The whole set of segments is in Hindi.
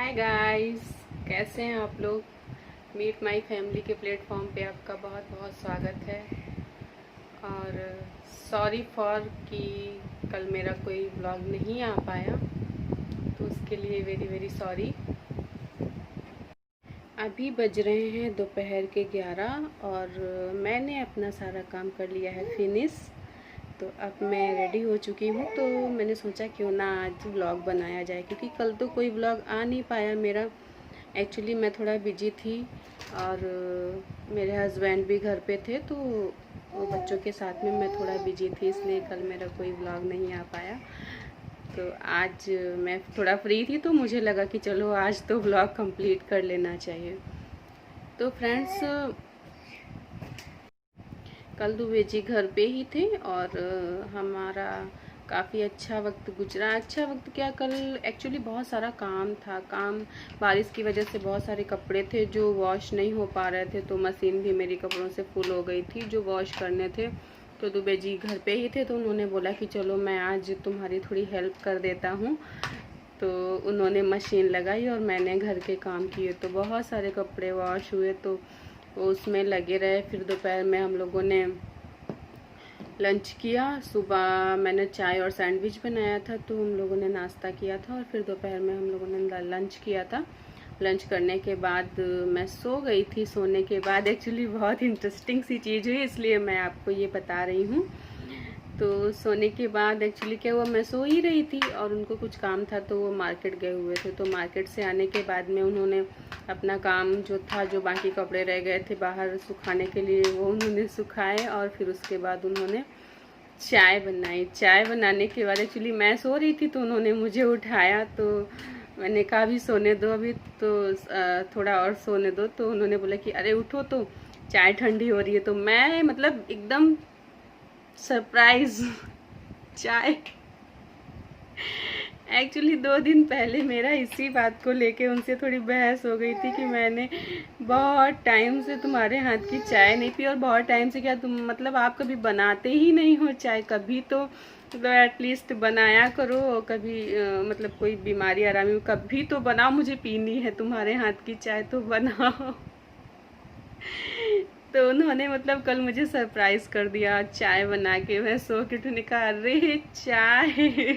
हाय गाइस, कैसे हैं आप लोग। मीट माई फैमिली के प्लेटफॉर्म पे आपका बहुत बहुत स्वागत है। और सॉरी फॉर कि कल मेरा कोई व्लॉग नहीं आ पाया, तो उसके लिए वेरी वेरी सॉरी। अभी बज रहे हैं दोपहर के 11 और मैंने अपना सारा काम कर लिया है फिनिश। तो अब मैं रेडी हो चुकी हूँ, तो मैंने सोचा क्यों ना आज व्लॉग बनाया जाए, क्योंकि कल तो कोई व्लॉग आ नहीं पाया मेरा। एक्चुअली मैं थोड़ा बिजी थी और मेरे हस्बैंड भी घर पे थे, तो वो बच्चों के साथ में मैं थोड़ा बिजी थी, इसलिए कल मेरा कोई व्लॉग नहीं आ पाया। तो आज मैं थोड़ा फ्री थी, तो मुझे लगा कि चलो आज तो व्लॉग कंप्लीट कर लेना चाहिए। तो फ्रेंड्स, कल दुबे जी घर पे ही थे और हमारा काफ़ी अच्छा वक्त गुजरा। अच्छा वक्त क्या, कल एक्चुअली बहुत सारा काम बारिश की वजह से बहुत सारे कपड़े थे जो वॉश नहीं हो पा रहे थे, तो मशीन भी मेरी कपड़ों से फुल हो गई थी जो वॉश करने थे। तो दुबे जी घर पे ही थे, तो उन्होंने बोला कि चलो मैं आज तुम्हारी थोड़ी हेल्प कर देता हूँ। तो उन्होंने मशीन लगाई और मैंने घर के काम किए, तो बहुत सारे कपड़े वॉश हुए, तो उसमें लगे रहे। फिर दोपहर में हम लोगों ने लंच किया। सुबह मैंने चाय और सैंडविच बनाया था, तो हम लोगों ने नाश्ता किया था, और फिर दोपहर में हम लोगों ने लंच किया था। लंच करने के बाद मैं सो गई थी। सोने के बाद एक्चुअली बहुत इंटरेस्टिंग सी चीज़ हुई, इसलिए मैं आपको ये बता रही हूँ। तो सोने के बाद एक्चुअली क्या हुआ, मैं सो ही रही थी और उनको कुछ काम था, तो वो मार्केट गए हुए थे। तो मार्केट से आने के बाद में उन्होंने अपना काम जो था, जो बाकी कपड़े रह गए थे बाहर सुखाने के लिए, वो उन्होंने सुखाए। और फिर उसके बाद उन्होंने चाय बनाई। चाय बनाने के बाद एक्चुअली मैं सो रही थी, तो उन्होंने मुझे उठाया। तो मैंने कहा अभी सोने दो, अभी तो थोड़ा और सोने दो। तो उन्होंने बोला कि अरे उठो, तो चाय ठंडी हो रही है। तो मैं मतलब एकदम सरप्राइज चाय। एक्चुअली 2 दिन पहले मेरा इसी बात को लेके उनसे थोड़ी बहस हो गई थी कि मैंने बहुत टाइम से तुम्हारे हाथ की चाय नहीं पी, और बहुत टाइम से क्या तुम मतलब आप कभी बनाते ही नहीं हो चाय। कभी तो मतलब एटलीस्ट बनाया करो, कभी मतलब कोई बीमारी आरामी कभी तो बनाओ, मुझे पीनी है तुम्हारे हाथ की चाय, तो बनाओ। तो उन्होंने मतलब कल मुझे सरप्राइज कर दिया चाय बना के। मैं सो के उन्होंने कहा अरे चाय।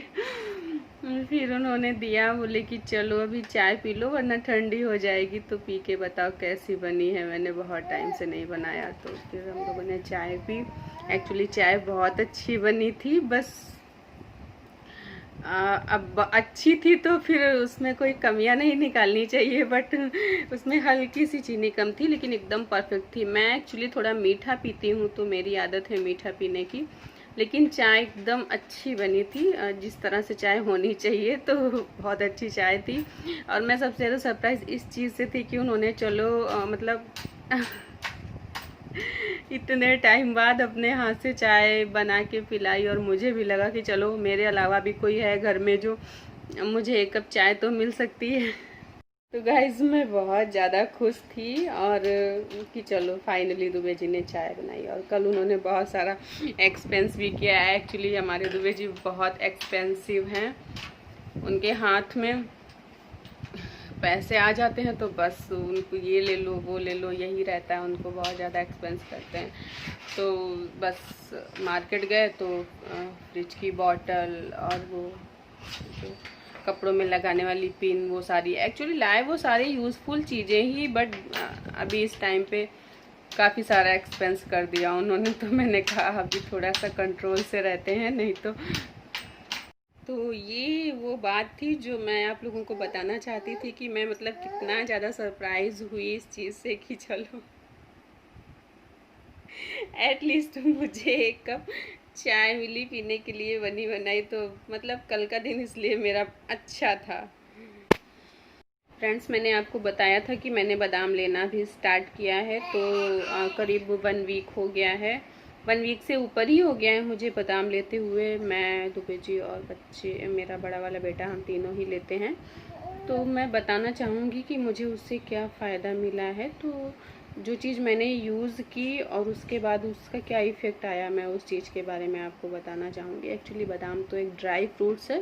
फिर उन्होंने दिया, बोले कि चलो अभी चाय पी लो वरना ठंडी हो जाएगी, तो पी के बताओ कैसी बनी है। मैंने बहुत टाइम से नहीं बनाया, तो फिर हम लोगों ने चाय पी। एक्चुअली चाय बहुत अच्छी बनी थी, बस अब अच्छी थी तो फिर उसमें कोई कमियां नहीं निकालनी चाहिए, बट उसमें हल्की सी चीनी कम थी, लेकिन एकदम परफेक्ट थी। मैं एक्चुअली थोड़ा मीठा पीती हूँ, तो मेरी आदत है मीठा पीने की, लेकिन चाय एकदम अच्छी बनी थी, जिस तरह से चाय होनी चाहिए। तो बहुत अच्छी चाय थी। और मैं सबसे ज़्यादा सरप्राइज इस चीज़ से थी कि उन्होंने चलो मतलब इतने टाइम बाद अपने हाथ से चाय बना के पिलाई, और मुझे भी लगा कि चलो मेरे अलावा भी कोई है घर में जो मुझे एक कप चाय तो मिल सकती है। तो गाइज मैं बहुत ज़्यादा खुश थी, और कि चलो फाइनली दुबे जी ने चाय बनाई। और कल उन्होंने बहुत सारा एक्सपेंस भी किया है। एक्चुअली हमारे दुबे जी बहुत एक्सपेंसिव हैं, उनके हाथ में पैसे आ जाते हैं तो बस उनको ये ले लो वो ले लो यही रहता है, उनको बहुत ज़्यादा एक्सपेंस करते हैं। तो बस मार्केट गए तो फ्रिज की बॉटल और वो जो कपड़ों में लगाने वाली पिन, वो सारी एक्चुअली लाए, वो सारी यूज़फुल चीज़ें ही, बट अभी इस टाइम पे काफ़ी सारा एक्सपेंस कर दिया उन्होंने। तो मैंने कहा अभी थोड़ा सा कंट्रोल से रहते हैं, नहीं तो ये वो बात थी जो मैं आप लोगों को बताना चाहती थी कि मैं मतलब कितना ज़्यादा सरप्राइज हुई इस चीज़ से कि चलो एटलीस्ट मुझे एक कप चाय मिली पीने के लिए बनी बनाई। तो मतलब कल का दिन इसलिए मेरा अच्छा था। फ्रेंड्स, मैंने आपको बताया था कि मैंने बादाम लेना भी स्टार्ट किया है, तो करीब 1 वीक हो गया है। 1 वीक से ऊपर ही हो गया है मुझे बादाम लेते हुए। मैं दुबे जी और बच्चे, मेरा बड़ा वाला बेटा, हम तीनों ही लेते हैं। तो मैं बताना चाहूँगी कि मुझे उससे क्या फ़ायदा मिला है। तो जो चीज़ मैंने यूज़ की और उसके बाद उसका क्या इफ़ेक्ट आया, मैं उस चीज़ के बारे में आपको बताना चाहूँगी। एक्चुअली बादाम तो एक ड्राई फ्रूट्स है,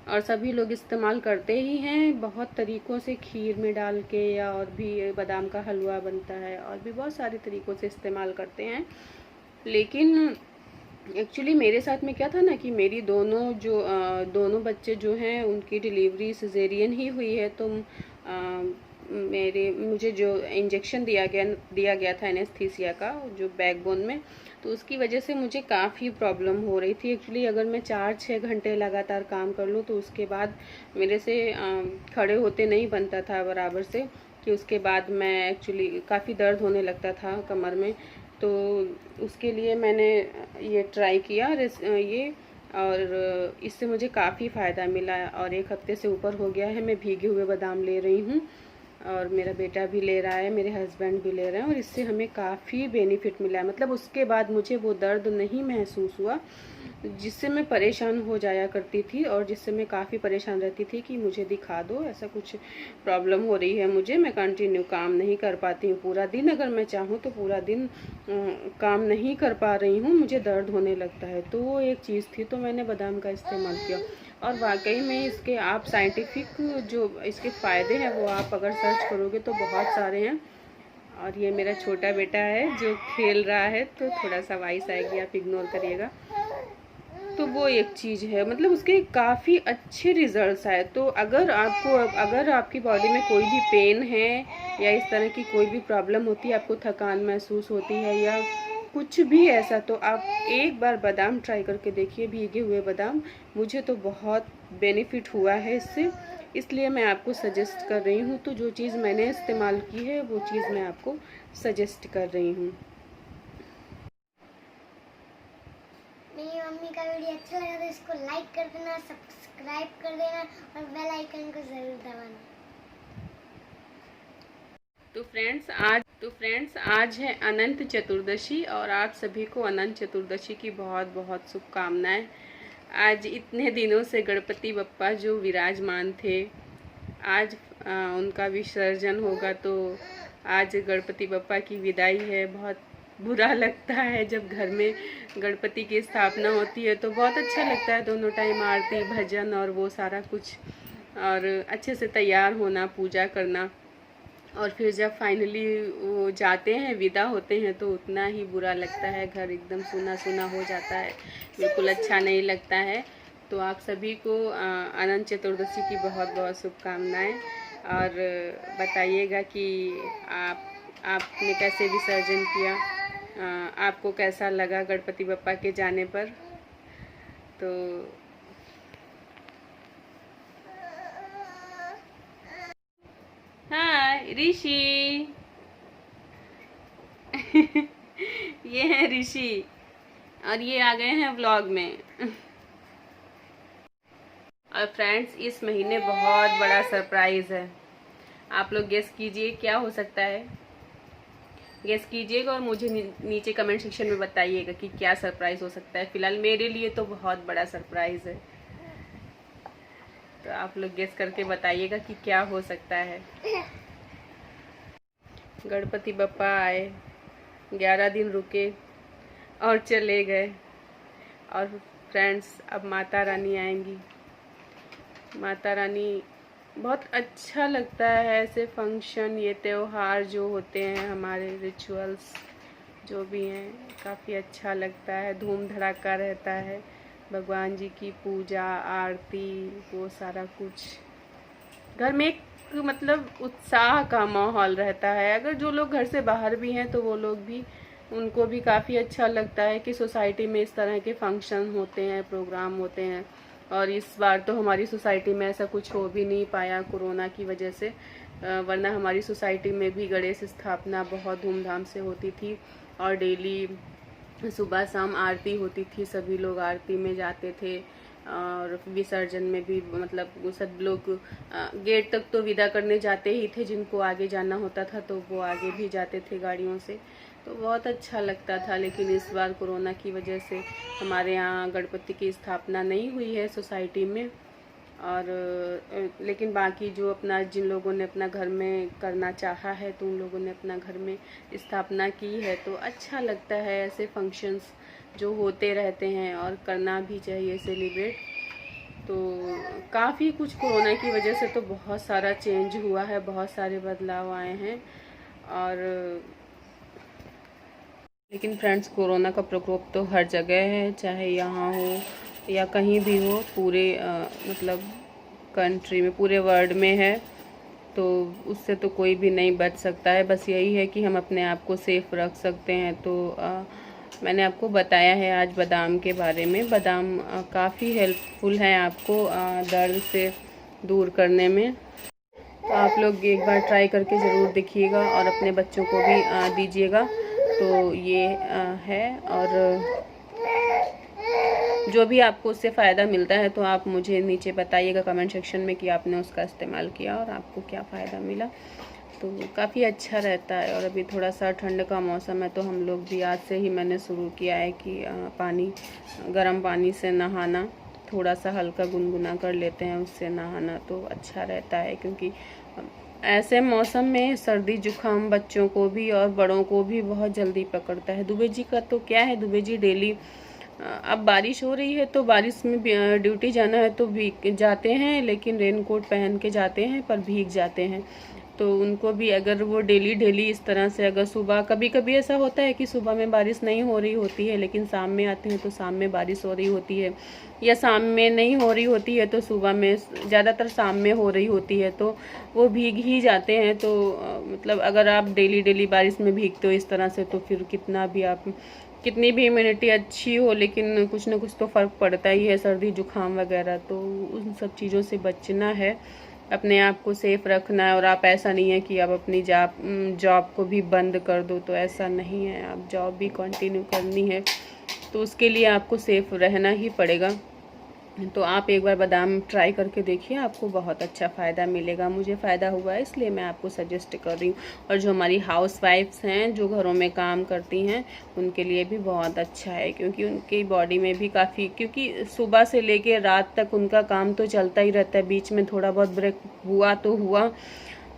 और सभी लोग इस्तेमाल करते ही हैं बहुत तरीक़ों से, खीर में डाल के, या और भी बादाम का हलवा बनता है, और भी बहुत सारे तरीक़ों से इस्तेमाल करते हैं। लेकिन एक्चुअली मेरे साथ में क्या था ना कि मेरी दोनों बच्चे जो हैं उनकी डिलीवरी सिजेरियन ही हुई है। तो मुझे जो इंजेक्शन दिया गया था एनेस्थीसिया का, जो बैकबोन में, तो उसकी वजह से मुझे काफ़ी प्रॉब्लम हो रही थी। एक्चुअली अगर मैं 4-6 घंटे लगातार काम कर लूँ तो उसके बाद मेरे से खड़े होते नहीं बनता था बराबर से, कि उसके बाद मैं एक्चुअली काफ़ी दर्द होने लगता था कमर में। तो उसके लिए मैंने ये ट्राई किया ये, और इससे मुझे काफ़ी फ़ायदा मिला, और 1 हफ्ते से ऊपर हो गया है मैं भीगे हुए बादाम ले रही हूँ, और मेरा बेटा भी ले रहा है, मेरे हस्बैंड भी ले रहे हैं, और इससे हमें काफ़ी बेनिफिट मिला है। मतलब उसके बाद मुझे वो दर्द नहीं महसूस हुआ जिससे मैं परेशान हो जाया करती थी, और जिससे मैं काफ़ी परेशान रहती थी कि मुझे दिखा दो, ऐसा कुछ प्रॉब्लम हो रही है मुझे, मैं कंटिन्यू काम नहीं कर पाती हूँ पूरा दिन, अगर मैं चाहूँ तो पूरा दिन काम नहीं कर पा रही हूँ, मुझे दर्द होने लगता है। तो वो एक चीज़ थी, तो मैंने बादाम का इस्तेमाल किया, और वाकई में इसके आप साइंटिफिक जो इसके फ़ायदे हैं वो आप अगर सर्च करोगे तो बहुत सारे हैं। और ये मेरा छोटा बेटा है जो खेल रहा है, तो थोड़ा सा वॉइस आएगी, आप इग्नोर करिएगा। तो वो एक चीज़ है, मतलब उसके काफ़ी अच्छे रिजल्ट्स आए। तो अगर आपकी बॉडी में कोई भी पेन है, या इस तरह की कोई भी प्रॉब्लम होती है, आपको थकान महसूस होती है या कुछ भी ऐसा, तो आप एक बार बादाम ट्राई करके देखिए, भीगे हुए बादाम। मुझे तो बहुत बेनिफिट हुआ है इससे, इसलिए मैं आपको सजेस्ट कर रही हूँ। तो जो चीज़ मैंने इस्तेमाल की है वो चीज़ मैं आपको सजेस्ट कर रही हूँ। मेरी मम्मी का वीडियो अच्छा लगा तो इसको लाइक कर देना, सब्सक्राइब कर देना, और बेल आइकन को ज़रूर दबाना। तो फ्रेंड्स आज है अनंत चतुर्दशी, और आप सभी को अनंत चतुर्दशी की बहुत बहुत शुभकामनाएं। आज इतने दिनों से गणपति बप्पा जो विराजमान थे, आज उनका विसर्जन होगा, तो आज गणपति बप्पा की विदाई है। बहुत बुरा लगता है जब घर में गणपति की स्थापना होती है, तो बहुत अच्छा लगता है, दोनों टाइम आरती भजन और वो सारा कुछ, और अच्छे से तैयार होना, पूजा करना, और फिर जब फाइनली वो जाते हैं, विदा होते हैं, तो उतना ही बुरा लगता है, घर एकदम सूना सूना हो जाता है, बिल्कुल अच्छा नहीं लगता है। तो आप सभी को अनंत चतुर्दशी की बहुत बहुत शुभकामनाएं, और बताइएगा कि आपने कैसे विसर्जन किया, आपको कैसा लगा गणपति बप्पा के जाने पर। तो हाँ ऋषि ये है ऋषि, और ये आ गए हैं व्लॉग में। और फ्रेंड्स इस महीने बहुत बड़ा सरप्राइज है, आप लोग गेस कीजिए क्या हो सकता है, गेस कीजिएगा और मुझे नीचे कमेंट सेक्शन में बताइएगा कि क्या सरप्राइज हो सकता है। फिलहाल मेरे लिए तो बहुत बड़ा सरप्राइज है, तो आप लोग गेस करके बताइएगा कि क्या हो सकता है। गणपति बप्पा आए, 11 दिन रुके और चले गए, और फ्रेंड्स अब माता रानी आएंगी। माता रानी बहुत अच्छा लगता है, ऐसे फंक्शन, ये त्यौहार जो होते हैं, हमारे रिचुअल्स जो भी हैं, काफ़ी अच्छा लगता है, धूम धड़ाका रहता है, भगवान जी की पूजा आरती, वो सारा कुछ घर में एक मतलब उत्साह का माहौल रहता है। अगर जो लोग घर से बाहर भी हैं तो वो लोग भी, उनको भी काफ़ी अच्छा लगता है कि सोसाइटी में इस तरह के फंक्शन होते हैं, प्रोग्राम होते हैं। और इस बार तो हमारी सोसाइटी में ऐसा कुछ हो भी नहीं पाया कोरोना की वजह से, वरना हमारी सोसाइटी में भी गणेश स्थापना बहुत धूमधाम से होती थी, और डेली सुबह शाम आरती होती थी, सभी लोग आरती में जाते थे, और विसर्जन में भी मतलब सब लोग गेट तक तो विदा करने जाते ही थे, जिनको आगे जाना होता था तो वो आगे भी जाते थे गाड़ियों से, तो बहुत अच्छा लगता था। लेकिन इस बार कोरोना की वजह से हमारे यहाँ गणपति की स्थापना नहीं हुई है सोसाइटी में, और लेकिन बाकी जो अपना जिन लोगों ने अपना घर में करना चाहा है तो उन लोगों ने अपना घर में स्थापना की है। तो अच्छा लगता है ऐसे फंक्शंस जो होते रहते हैं, और करना भी चाहिए सेलिब्रेट। तो काफ़ी कुछ कोरोना की वजह से तो बहुत सारा चेंज हुआ है, बहुत सारे बदलाव आए हैं। और लेकिन फ्रेंड्स, कोरोना का प्रकोप तो हर जगह है, चाहे यहाँ हो या कहीं भी हो, पूरे मतलब कंट्री में, पूरे वर्ल्ड में है। तो उससे तो कोई भी नहीं बच सकता है। बस यही है कि हम अपने आप को सेफ रख सकते हैं। तो मैंने आपको बताया है आज बादाम के बारे में। बादाम काफ़ी हेल्पफुल है आपको दर्द से दूर करने में। तो आप लोग एक बार ट्राई करके ज़रूर देखिएगा और अपने बच्चों को भी दीजिएगा। तो ये है, और जो भी आपको उससे फ़ायदा मिलता है तो आप मुझे नीचे बताइएगा कमेंट सेक्शन में कि आपने उसका इस्तेमाल किया और आपको क्या फ़ायदा मिला। तो काफ़ी अच्छा रहता है। और अभी थोड़ा सा ठंड का मौसम है, तो हम लोग भी आज से ही मैंने शुरू किया है कि गर्म पानी से नहाना, थोड़ा सा हल्का गुनगुना कर लेते हैं, उससे नहाना तो अच्छा रहता है। क्योंकि ऐसे मौसम में सर्दी जुकाम बच्चों को भी और बड़ों को भी बहुत जल्दी पकड़ता है। दुबे जी का तो क्या है, दुबे जी डेली, अब बारिश हो रही है तो बारिश में ड्यूटी जाना है तो भीग जाते हैं, लेकिन रेनकोट पहन के जाते हैं पर भीग जाते हैं। तो उनको भी अगर वो डेली इस तरह से, अगर सुबह, कभी कभी ऐसा होता है कि सुबह में बारिश नहीं हो रही होती है, लेकिन शाम में आते हैं तो शाम में बारिश हो रही होती है, या शाम में नहीं हो रही होती है तो सुबह में, ज़्यादातर शाम में हो रही होती है, तो वो भीग ही जाते हैं। तो मतलब अगर आप डेली बारिश में भीगते हो इस तरह से, तो फिर कितनी भी इम्यूनिटी अच्छी हो, लेकिन कुछ ना कुछ तो फ़र्क पड़ता ही है, सर्दी जुकाम वगैरह। तो उन सब चीज़ों से बचना है, अपने आप को सेफ रखना है। और आप, ऐसा नहीं है कि आप अपनी जॉब को भी बंद कर दो, तो ऐसा नहीं है, आप जॉब भी कंटिन्यू करनी है, तो उसके लिए आपको सेफ रहना ही पड़ेगा। तो आप एक बार बादाम ट्राई करके देखिए, आपको बहुत अच्छा फ़ायदा मिलेगा। मुझे फ़ायदा हुआ है, इसलिए मैं आपको सजेस्ट कर रही हूँ। और जो हमारी हाउसवाइफ्स हैं, जो घरों में काम करती हैं, उनके लिए भी बहुत अच्छा है, क्योंकि उनकी बॉडी में भी काफ़ी, क्योंकि सुबह से लेके रात तक उनका काम तो चलता ही रहता है, बीच में थोड़ा बहुत ब्रेक हुआ तो हुआ,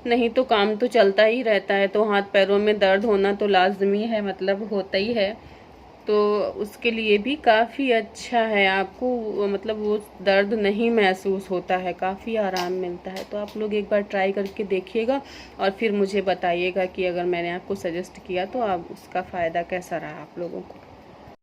नहीं तो काम तो चलता ही रहता है। तो हाथ पैरों में दर्द होना तो लाजमी है, मतलब होता ही है। तो उसके लिए भी काफ़ी अच्छा है, आपको मतलब वो दर्द नहीं महसूस होता है, काफ़ी आराम मिलता है। तो आप लोग एक बार ट्राई करके देखिएगा और फिर मुझे बताइएगा कि अगर मैंने आपको सजेस्ट किया तो आप उसका फ़ायदा कैसा रहा आप लोगों को।